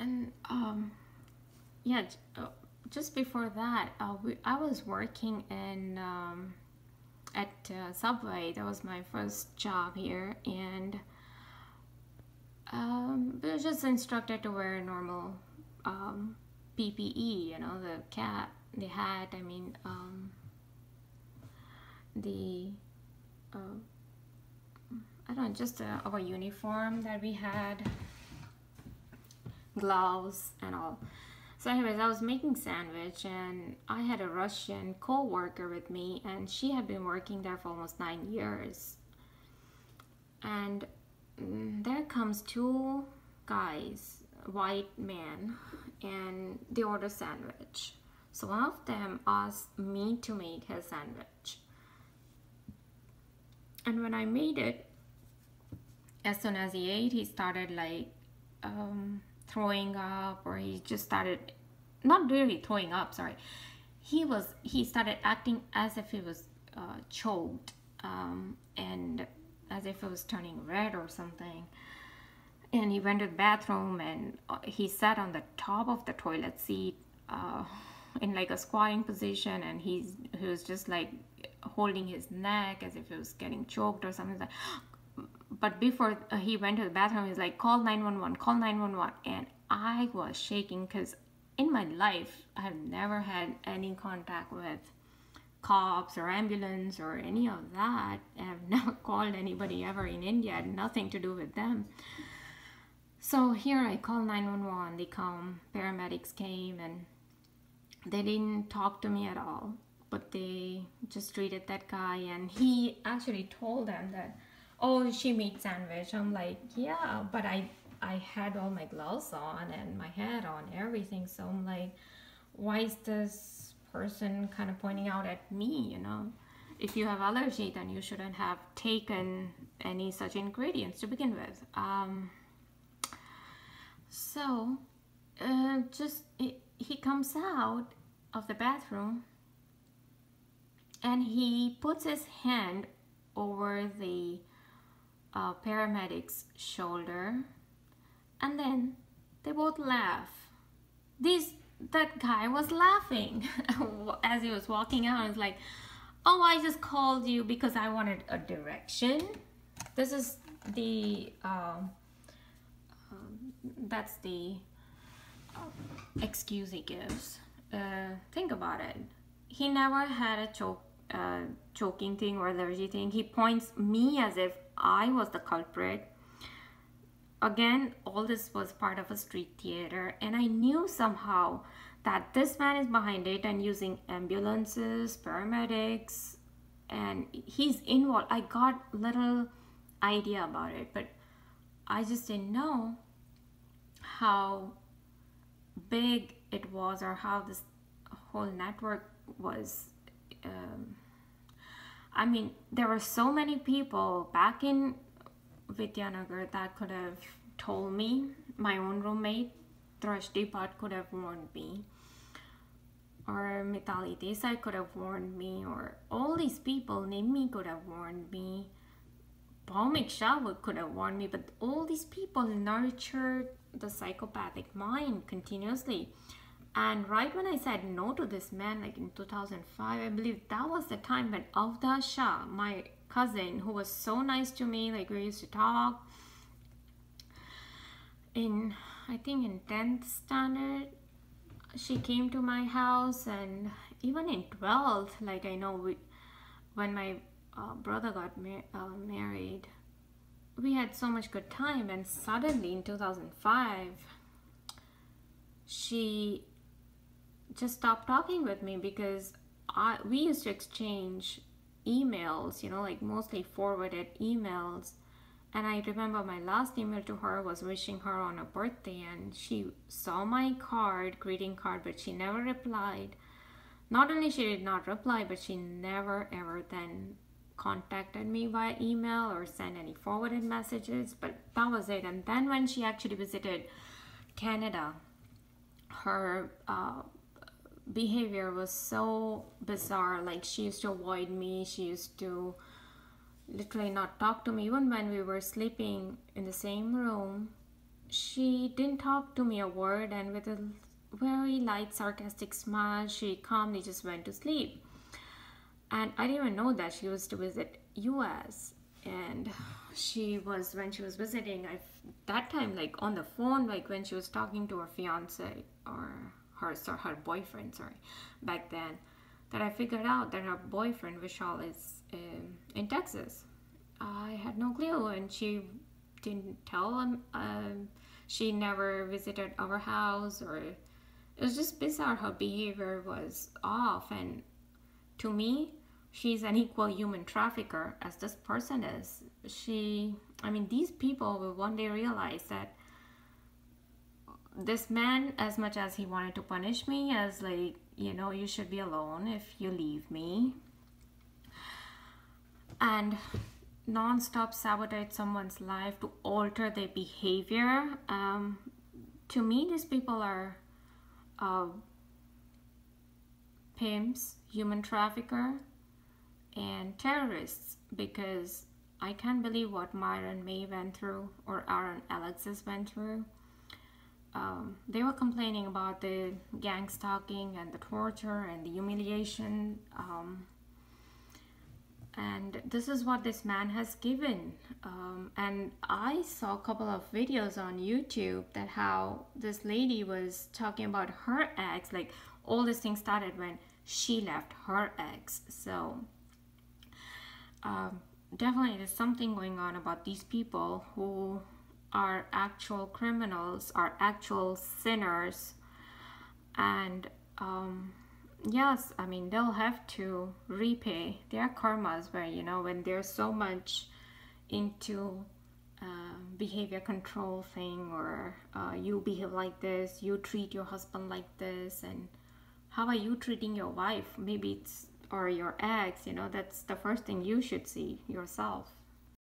And yeah, just before that, I was working in at Subway. That was my first job here, and we were just instructed to wear normal PPE. You know, the cap, the hat. I mean, the I don't know, just our uniform that we had, gloves and all. So anyways, I was making sandwich and I had a Russian co-worker with me, and she had been working there for almost 9 years. And there comes two guys, white man, and they order sandwich. So one of them asked me to make his sandwich. And when I made it, as soon as he ate, he started like throwing up, or he just started, not really throwing up, sorry. He started acting as if he was choked, and as if it was turning red or something. And he went to the bathroom, and he sat on the top of the toilet seat in like a squatting position, and he was just like holding his neck as if he was getting choked or something like. But before he went to the bathroom, he's like, call 911, call 911. And I was shaking because in my life, I have never had any contact with cops or ambulance or any of that. I've never called anybody ever in India. I had nothing to do with them. So here I call 911. They come, paramedics came, and they didn't talk to me at all. But they just treated that guy, and he actually told them that, oh, she made sandwich. I'm like, yeah, but I had all my gloves on and my hat on, everything. So I'm like, why is this person kind of pointing out at me, you know? If you have allergy, then you shouldn't have taken any such ingredients to begin with. He comes out of the bathroom and he puts his hand over the paramedic's shoulder, and then they both laugh. That guy was laughing as he was walking out. It's like, oh, I just called you because I wanted a direction. This is the that's the excuse he gives. Think about it. He never had a choking thing or allergy thing. He points me as if I was the culprit. Again, all this was part of a street theater, and I knew somehow that this man is behind it and using ambulances, paramedics, and he's involved. I got little idea about it, but I just didn't know how big it was or how this whole network was. I mean, there were so many people back in Vidyanagar that could have told me. My own roommate, Drashti Bhatt, could have warned me. Or Mitali Desai could have warned me. Or all these people, Nimmi could have warned me. Bhaumik Shah could have warned me. But all these people nurtured the psychopathic mind continuously. And right when I said no to this man, like in 2005, I believe that was the time when Avadha Shah, my cousin, who was so nice to me, like we used to talk, I think in 10th standard, she came to my house, and even in 12th, like I know when my brother got married, we had so much good time, and suddenly in 2005, she just stopped talking with me because we used to exchange emails, you know, like mostly forwarded emails. And I remember my last email to her was wishing her on her birthday, and she saw my greeting card, but she never replied. Not only she did not reply, but she never ever then contacted me via email or sent any forwarded messages. But that was it. And then when she actually visited Canada, her behavior was so bizarre. Like, she used to avoid me. She used to literally not talk to me. Even when we were sleeping in the same room, she didn't talk to me a word, and with a very light sarcastic smile, she calmly just went to sleep. And I didn't even know that she was to visit US. And when she was visiting, that time, like on the phone, like when she was talking to her fiance or her boyfriend, sorry, back then, that I figured out that her boyfriend Vishal is in Texas. I had no clue, and she didn't tell him. She never visited our house, or it was just bizarre. Her behavior was off, and to me, she's an equal human trafficker as this person is. These people will one day realize that this man, as much as he wanted to punish me, as like, you should be alone if you leave me, and non-stop sabotage someone's life to alter their behavior. To me, these people are pimps, human trafficker, and terrorists, because I can't believe what Myron May went through, or Aaron Alexis went through. They were complaining about the gang stalking and the torture and the humiliation, and this is what this man has given. And I saw a couple of videos on YouTube that how this lady was talking about her ex, like all these things started when she left her ex. So definitely there's something going on about these people who are actual criminals, are actual sinners, and yes, they'll have to repay their karmas, where when they're so much into behavior control thing, or you behave like this, you treat your husband like this, and how are you treating your wife, maybe it's, or your ex, that's the first thing you should see yourself.